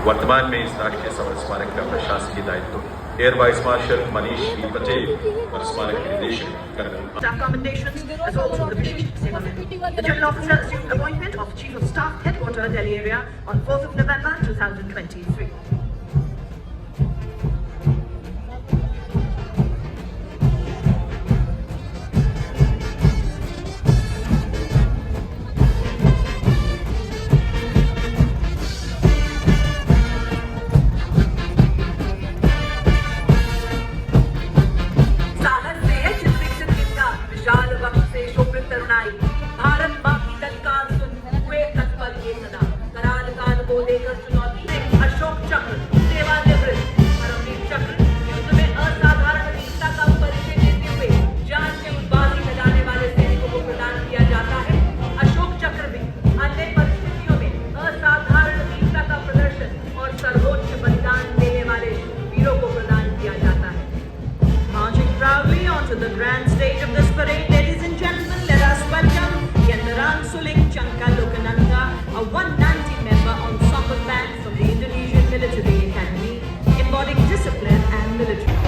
वर्तमान में इस राष्ट्रीय समर स्मारक का प्रशासकीय दायित्व air vice marshal Manish B Patel और स्मारक के निदेशक colonel Staff commendations as also the Vishisht Seva Medal. The General Officer assumed appointment of Chief of Staff Headquarters Delhi area on 4th of November 2023. Bharat माँ की ललकार सुन हुए तत्पर ये सदा कराल काल को देकर चुनौती अशोक चक्र सेवानिवृत्त परमवीर चक्र युद्ध में असाधारण वीरता का परिचय देते हुए जान से उद्बासी लगाने वाले सैनिकों को प्रदान किया जाता है। अशोक चक्र भी अन्य परिस्थितियों में असाधारण वीरता का प्रदर्शन और सर्वोच्च बलिदान देने वाले वीरों को प्रदान किया जाता है। Marching proudly onto the grand stage of this parade, ladies and gentlemen, let us welcome Yendaran Sulik Changka Lokananga, a 190-member ensemble band from the Indonesian Military Academy, embodying discipline and military.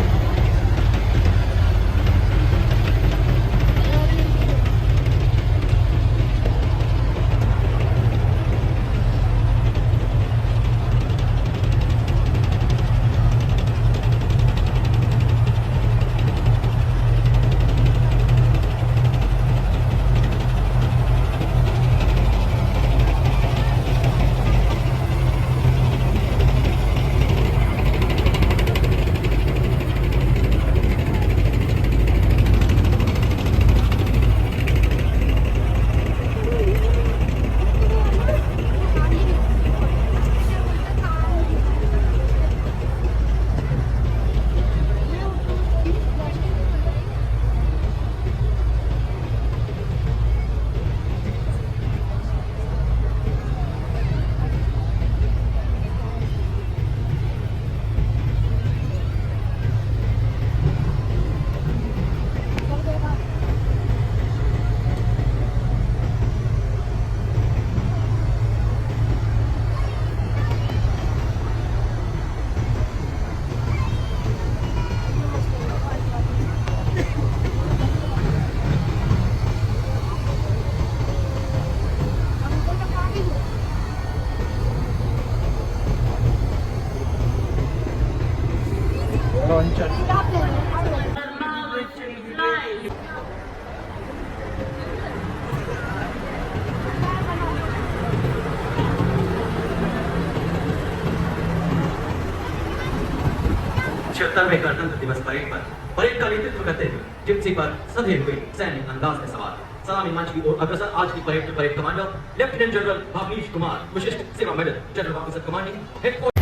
छिहत्तरवें गणतंत्र दिवस parade का नेतृत्व करते हुए Gypsy पर सधे हुए सैन्य अंदाज में सवार सलामी मंच की ओर अग्रसर आज की परेड में parade commander lieutenant general Bhavnish Kumar, Vishisht Seva medal, general officer commanding headquarter.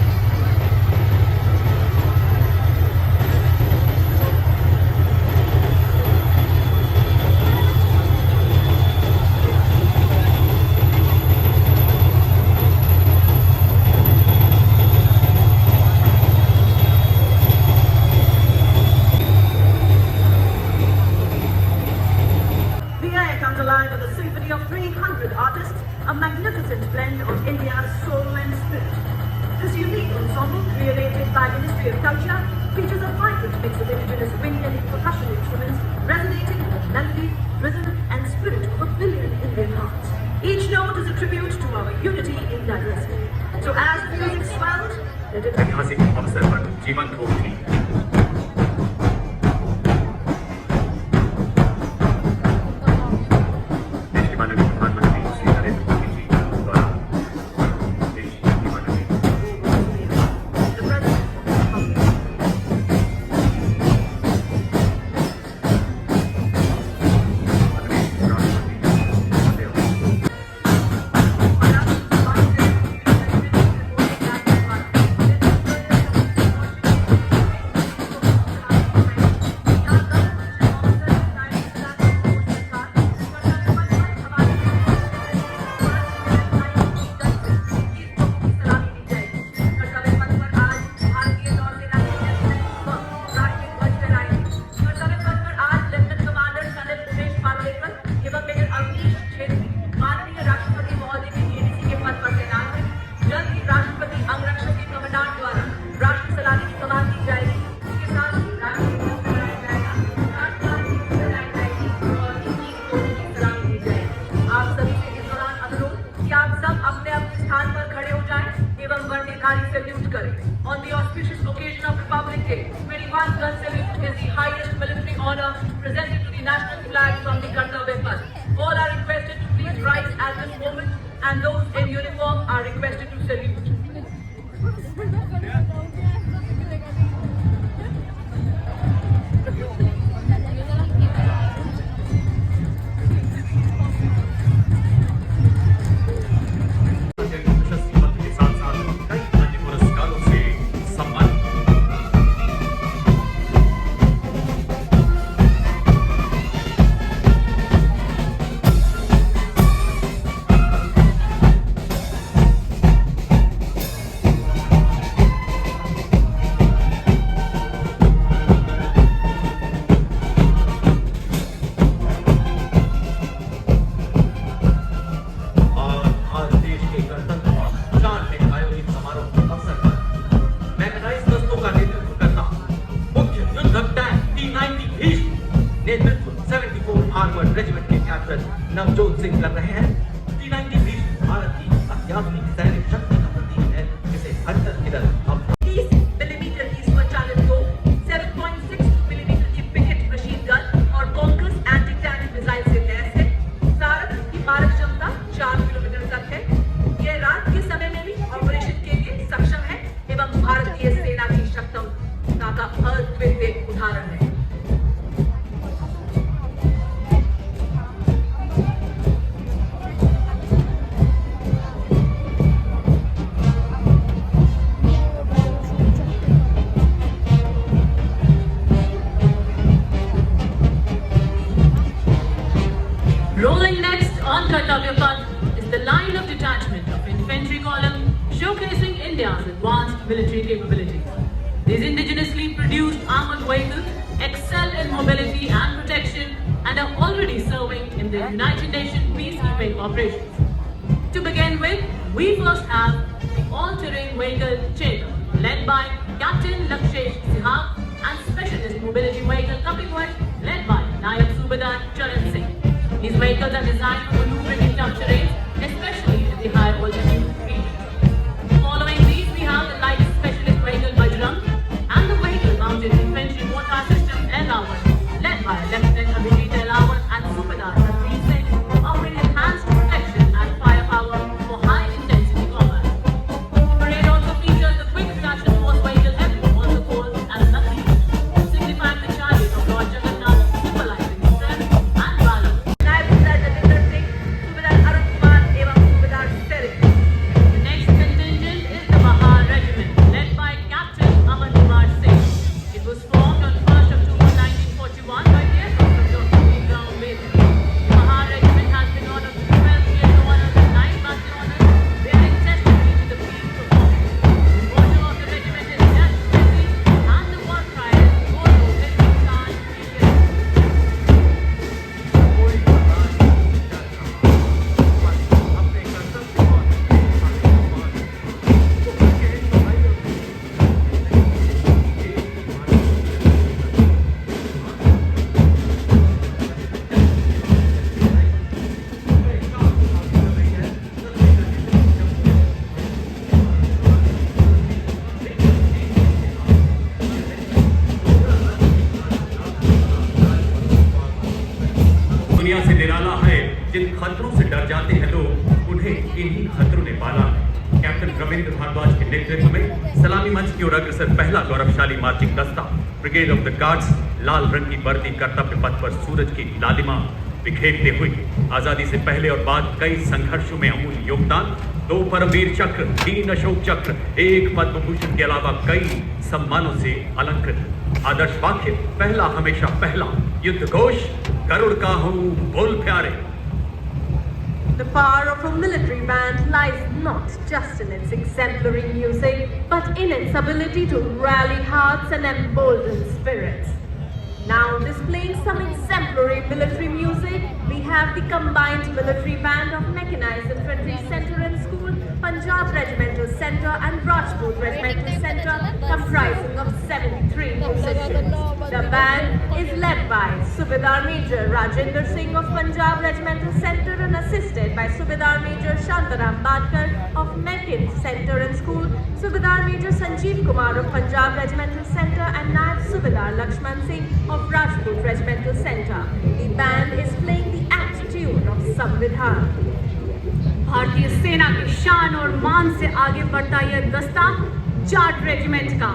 Alive with a symphony of 300 artists, a magnificent blend of India's soul and spirit. This unique ensemble, created by Ministry of Culture, features a vibrant mix of indigenous wind and percussion instruments, resonating with the melody, rhythm, and spirit of a billion Indian hearts. Each note is a tribute to our unity in diversity. So as the music swells, let it ऐतिहासिक अवसर पर जीवंत रूप ली सब अपने अपने स्थान पर खड़े हो जाएं एवं वर्णिधारी सैल्यूट करें. On the auspicious occasion of Republic Day, 21 gun salute is the highest military honor presented to the national flag from the Kartavya Path. All are requested to please rise at this moment, and those in uniform are requested to salute. प्रशस्ति पत्र के साथ साथ कई अन्य पुरस्कारों से सम्मानित। और भारत देश के गणतंत्र चार में आयोजित समारोह के अवसर पर मैकेनाइज्ड दस्तों का नेतृत्व करता मुख्य युद्धक टैंक T-90 भीष्म नेतृत्व 74 आर्मर्ड रेजिमेंट के कैप्टन नवजोत सिंह कर रहे हैं। T-90 भीष्म भारत की अत्याधुनिक सैनिक शक्ति का प्रतीक है, जिसे हर किधर अब 30 मिलीमीटर की स्वचालित तोप, 7.6 मिलीमीटर की पिकेट मशीन गन और कॉन्कस एंटी टैंक मिसाइल से लैस है। सारथ की मारक क्षमता 4 किलोमीटर तक है। यह रात के समय में भी ऑपरेशन के लिए सक्षम है एवं भारतीय सेना की क्षमता का अद्वितीय उदाहरण है। Rolling next on Kartavya Path is the line of detachment of infantry column showcasing India's advanced military capabilities. These indigenously produced armored vehicles excel in mobility and protection and are already serving in the United Nations peacekeeping operations. To begin with, we first have the all-terrain vehicle Chetak, led by Captain Lakshesh Sihag, and specialist mobility vehicle Kapilwat, led by Nayab Subedar Charan Singh. These vehicles are designed for maneuvering in tough terrain, especially in the high altitude regions. Following these, we have the light specialist vehicle Bajrang and the vehicle mounted infantry mortar system Elawat, led by Lieutenant Abhijit Elawat and Subedar Satveer Singh, offering enhanced protection and firepower for high-intensity combat. The parade also features the quick reaction force vehicle Epic, also called as Nati, signifying the charges of Lord Jagannath, symbolizing strength and valor. नायब सूबेदार जतिंदर सिंह, सूबेदार अरुण कुमार एवं सूबेदार ceric. The next contingent is the Bahar Regiment, led by Captain Aman Kumar Singh. It was formed on 1st October 1941 by the efforts of Dr. Bhimrao Ambedkar. The Bahar Regiment has been honored with 12 Field Honors and 9 Master Honors, bearing testimony to the field performance. The motto of the regiment is Death to Defeat, and the war cry is Bolo Hindustan Ki Jai. दुनिया से निराला है, जिन खतरों से डर जाते हैं लोग, उन्हें इन्हीं खतरों ने पाला है। कैप्टन रविंद्र भारद्वाज के नेतृत्व में सलामी मंच की ओर अग्रसर पहला गौरवशाली मार्चिंग दस्ता ब्रिगेड ऑफ द गार्ड्स लाल रंग की वर्दी कर्तव्य पथ पर सूरज की लालिमा बिखेरते हुए आजादी से पहले और बाद कई संघर्षों में अमूल्य योगदान, 2 परमवीर चक्र, 3 अशोक चक्र, 1 पद्म भूषण के अलावा कई सम्मानों से अलंकृत। आदर्श वाक्य पहला हमेशा पहला, युद्ध घोष गरुड़ का हूँ बोल प्यारे। The power of a military band lies not just in its exemplary music, but in its ability to rally hearts and embolden spirits. Now displaying some exemplary military music, we have the combined military band of Mechanized Infantry Center and School, Punjab Regimental Regimental Centre and Rajput Regimental Centre, comprising of 73 musicians. The band is led by Subedar Major Rajinder Singh of Punjab Regimental Centre and assisted by Subedar Major Shantaram Badkar of Mekin Centre and School, Subedar Major Sanjeev Kumar of Punjab Regimental Centre and Naib Subedar Lakshman Singh of Rajput Regimental Centre. The band is playing the act tune of Samvidhan. भारतीय सेना की शान और मान से आगे बढ़ता यह दस्ता जाट रेजिमेंट का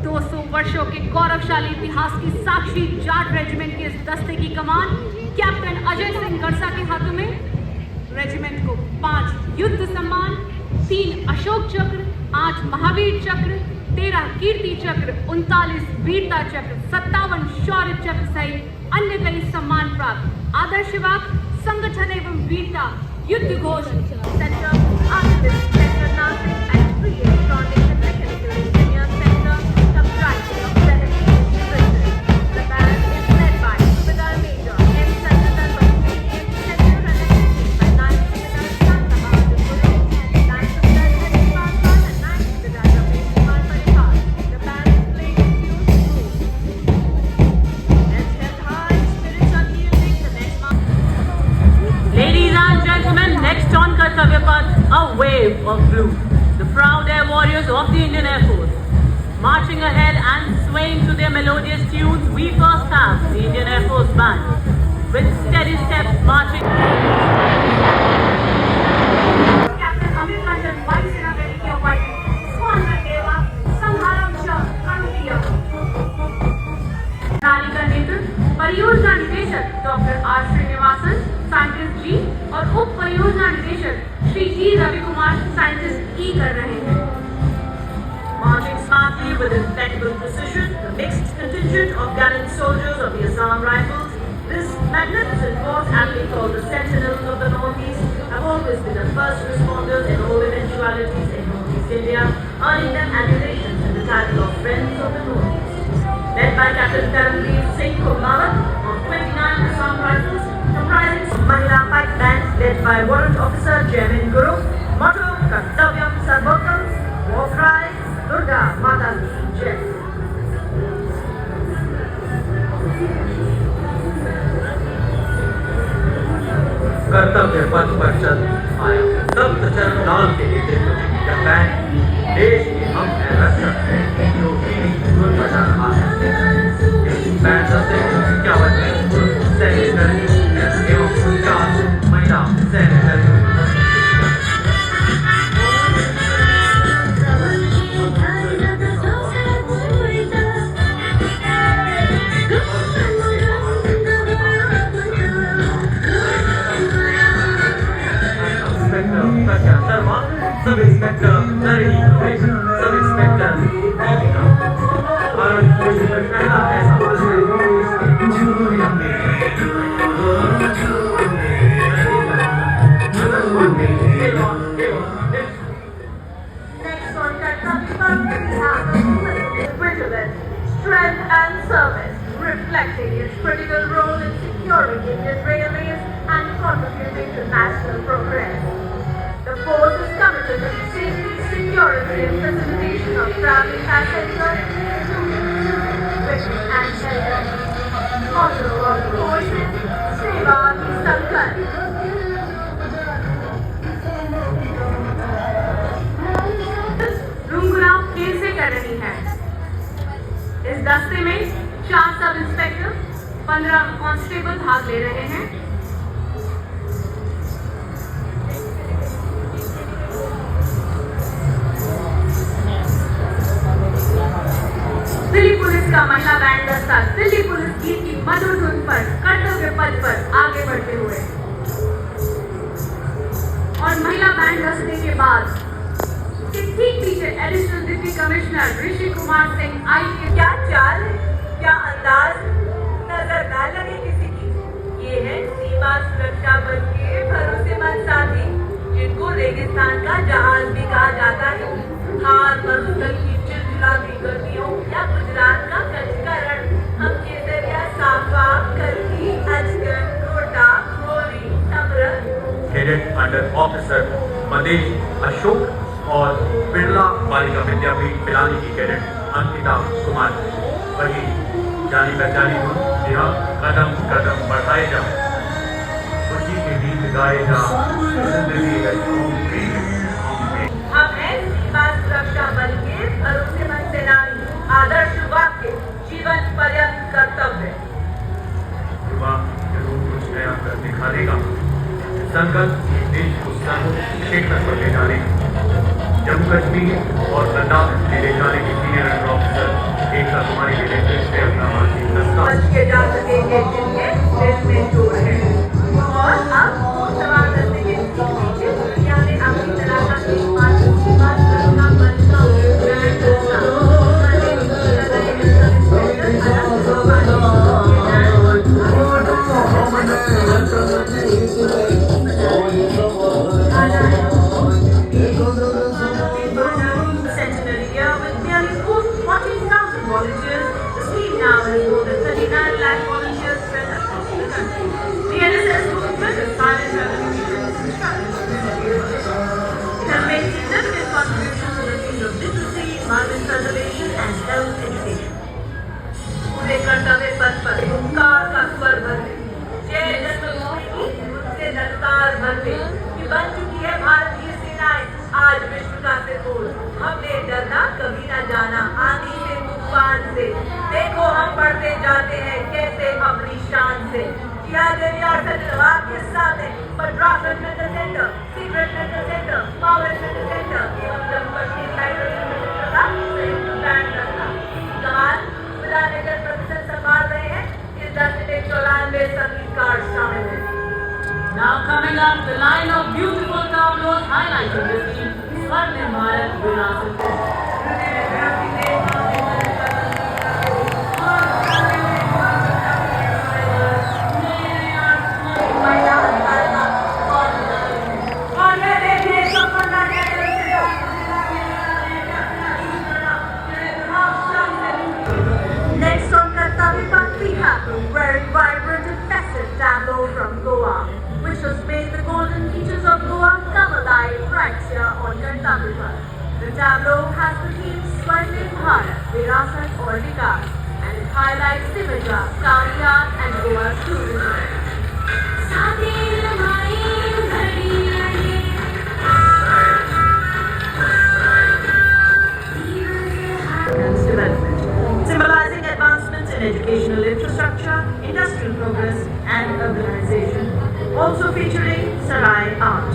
200 वर्षों के गौरवशाली इतिहास की साक्षी जाट रेजिमेंट के इस दस्ते की कमान कैप्टन अजय सिंह गरसा के हाथों में। रेजिमेंट को 5 युद्ध सम्मान, 3 अशोक चक्र, 8 महावीर चक्र, 13 कीर्ति चक्र, 39 वीरता चक्र, 57 शौर्य चक्र सहित अन्य कई सम्मान प्राप्त। आदर्श वाक संगठन एवं वीरता युद्ध Ghosh Centre, Artist Centre Nasik and Free Electronics and Mechanical Engineer Centre, comprising of 70 musicians. The band is led by Subedar Major M. Sanjatan Bhattacharya Centre and assisted by Naib Subedar Shanta Bahadur Guru, Naib Subedar Hari Parkar and Naib Subedar Ramesh Kumar Parikar. The band is playing its groove. Let's get high, spirits are healing the next month. Ladies and gentlemen, next on Kartavya Path, a wave of blue. The proud air warriors of the Indian Air Force. Marching ahead and swaying to their melodious tunes, we first have the Indian Air Force Band. With steady steps marching. Captain Amit Ranjan, Vice Sena Medici of White, Squadron Deva, Sangharam Shah, Kanutia. Rally का नेतृत्व परियोजना निदेशक doctor R Srinivasan scientist जी और उप परियोजना निदेशक श्री जी Ravi Kumar scientist ई कर रहे हैं। Marching smartly with impeccable precision, the mixed contingent of gallant soldiers of the Assam Rifles, this magnificent force, aptly called the Sentinels of the Northeast, have always been the first responders in all eventualities in Northeast India, earning them adulations and the title of Friends of the Northeast. Led by Captain Karamveer Singh Kumala of 29 Assam Rifles, comprising of Mahila Pike Band led by Warrant Officer Jaimin Guru, motto Kartavyam Sarvottam, war cry Durga Mata Ki Jai. कर्तव्य पथ पर चल आया सप्त चरण लाल के नेतृत्व में यह बैंड देश के हम रक्षक हैं जो गुण बजा रहा है। इस बैंड दस्ते को 51 में पुरुष सैनिक एवं 49 महिला सैनिक सब इंस्पेक्टर नरही सब इंस्पेक्टर भारत देश में पहला ऐसा बस है Next on Kartavya Path, we have a woman with vigilance, strength and service, reflecting its critical role in securing Indian railways and contributing to national progress. The force is committed to the safety, security and facilitation of traveling passengers, women and children. Motto of the force is Seva Hi Sankalp. रुंगराव खेल से कर रही है। इस दस्ते में 4 sub inspector, 15 constable भाग ले रहे हैं। दिल्ली पुलिस का महिला बैंड दस्ता दिल्ली पुलिस गीत की मधुर धुन पर कर्तव्य पथ पर आगे बढ़ते हुए और महिला बैंड दस्ते के बाद ठीक पीछे additional deputy commissioner Rishi Kumar Singh आई के क्या चाल है, क्या अंदाज, नजर न लगे किसी की। ये है सीमा सुरक्षा बल के भरोसेमंद साथी, जिनको रेगिस्तान का जहाज भी कहा जाता है। हार मरुस्थल की चिलचिलाती गर्मियों या गुजरात का कचकरण, हम केसरिया साफा कल्की अजगर कोटा मोरी Samran. Headed under Officer Madesh Ashok और बिरला बालिका विद्यापीठ पिलानी की कैडेट अंकिता कुमार। वही जानी पहचानी हूँ, जी हाँ, कदम कदम बढ़ाए जा, खुशी के गीत गाए जा, जिंदगी है हम हैं सीमा सुरक्षा बल के भरोसेमंद सेनानी। आदर्श वाक्य जीवन पर्यंत कर्तव्य। युवा जरूर कुछ नया कर दिखा देगा। संकल्प देश को सर्व शिखर पर ले जाने, जम्मू कश्मीर और लद्दाख में ले जाने की सीनियर अंडर ऑफिसर एकता कुमारी के नेतृत्व में अपना मानसिक दस्ता बच के जा सकेंगे जिनके दिल में जोर है। और अब सवाल करने के पीछे दुनिया में अपनी तरह का एकमात्र सीमा सुरक्षा बल का ब्रांड दस्ता centenary year with nearly 14,000 volunteers. The team now has more than 39 lakh volunteers spread across the country. The NSS movement is silent revolution It has made significant contributions to the field of literacy, environment preservation and health education. पूरे कर्तव्य पथ पर हुंकार का स्वर भरते, जय जन्मभूमि की उससे ललकार भरते कि बन चुकी है भारतीय सेनाएं आज विश्व का सिरमौर। हमने डरना कभी न जाना आंधी से तूफान से, देखो हम बढ़ते जाते हैं कैसे अपनी शान से। Yeah, they are such a large सामने, but drop it at the center, secret at the center, power at the center, even Jammu Kashmir library में का संयुक्त बैंड रखा। कमाल विधाननगर प्रोफेसर संभाल रहे हैं, इस दल में 94 संगीतकार शामिल हैं। Now coming up, the line of beautiful tableaus highlighting this theme, Swarnim Bharat Virasat. Next on Kartavya Path we have a very vibrant and festive tableau from Goa, which was made the golden beaches of Goa come alive right here on Kartavya Path. The tableau has the theme Swarnim Bharat Virasat or Vikas, and it highlights Sivija, Saudi art and Goa's tourism. Development, symbolizing advancements in educational infrastructure, industrial progress, and urbanization. Also featuring Sarai art.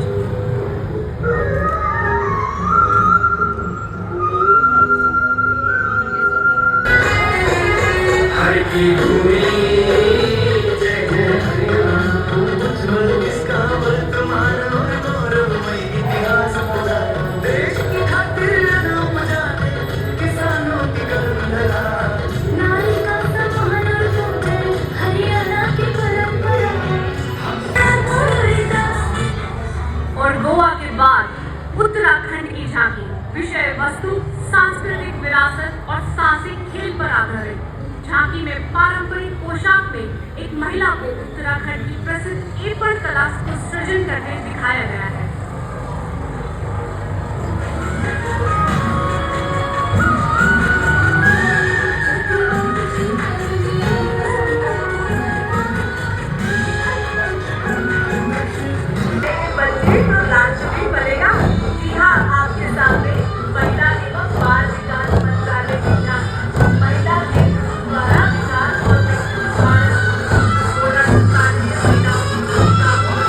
और गोवा के बाद उत्तराखंड की झांकी विषय वस्तु सांस्कृतिक विरासत और साहसिक खेल पर आधारित। झांकी में पारंपरिक पोशाक में एक महिला को उत्तराखंड की प्रसिद्ध एपड़ कला को सृजन करके दिखाया गया है। बच्चे तो लांच भी बनेगा। जी हाँ, आपके सामने महिला एवं बाल विकास मंत्रालय की झांकी, महिला के द्वारा विकास और विकसित भारत सोलह स्थानीय महिलाओं की भूमिका को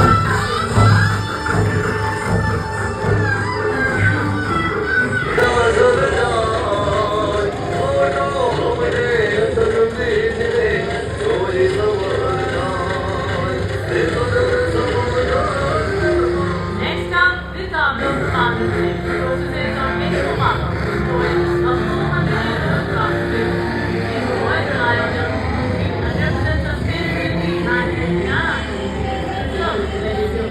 Next up, the tableau Father Singh, focuses on making a mother, stories of 200 years of craftsmanship. These boys alive Jammu 100% sustainability and Vijnana. So, let us go.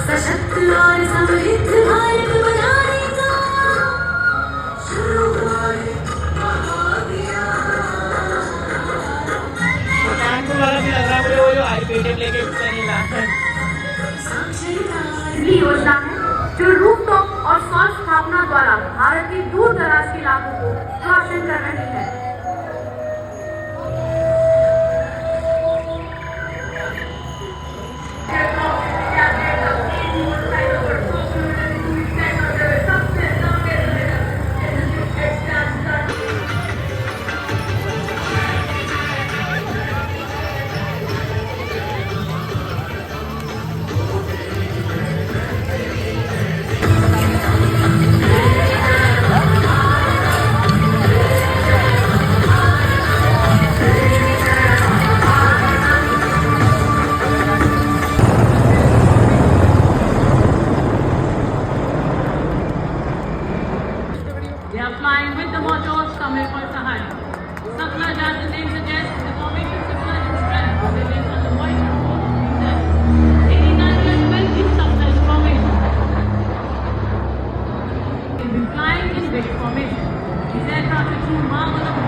सशक्त और समृद्ध भारत बनाने का Aku malam ni lah, ramai orang patent लेके चलेगा। ये योजना है जो रूफटॉप और सौर स्थापना द्वारा भारत के दूर दराज के इलाकों को रोशन कर रही है। They are flying with the motto Samay for Sahay. Suplaj, as the name suggests, the formation Suplaj in strength was based on the white report of itself. 89 years will be Suplaj formation. It will be flying in big formation. These aircraft are true marvel of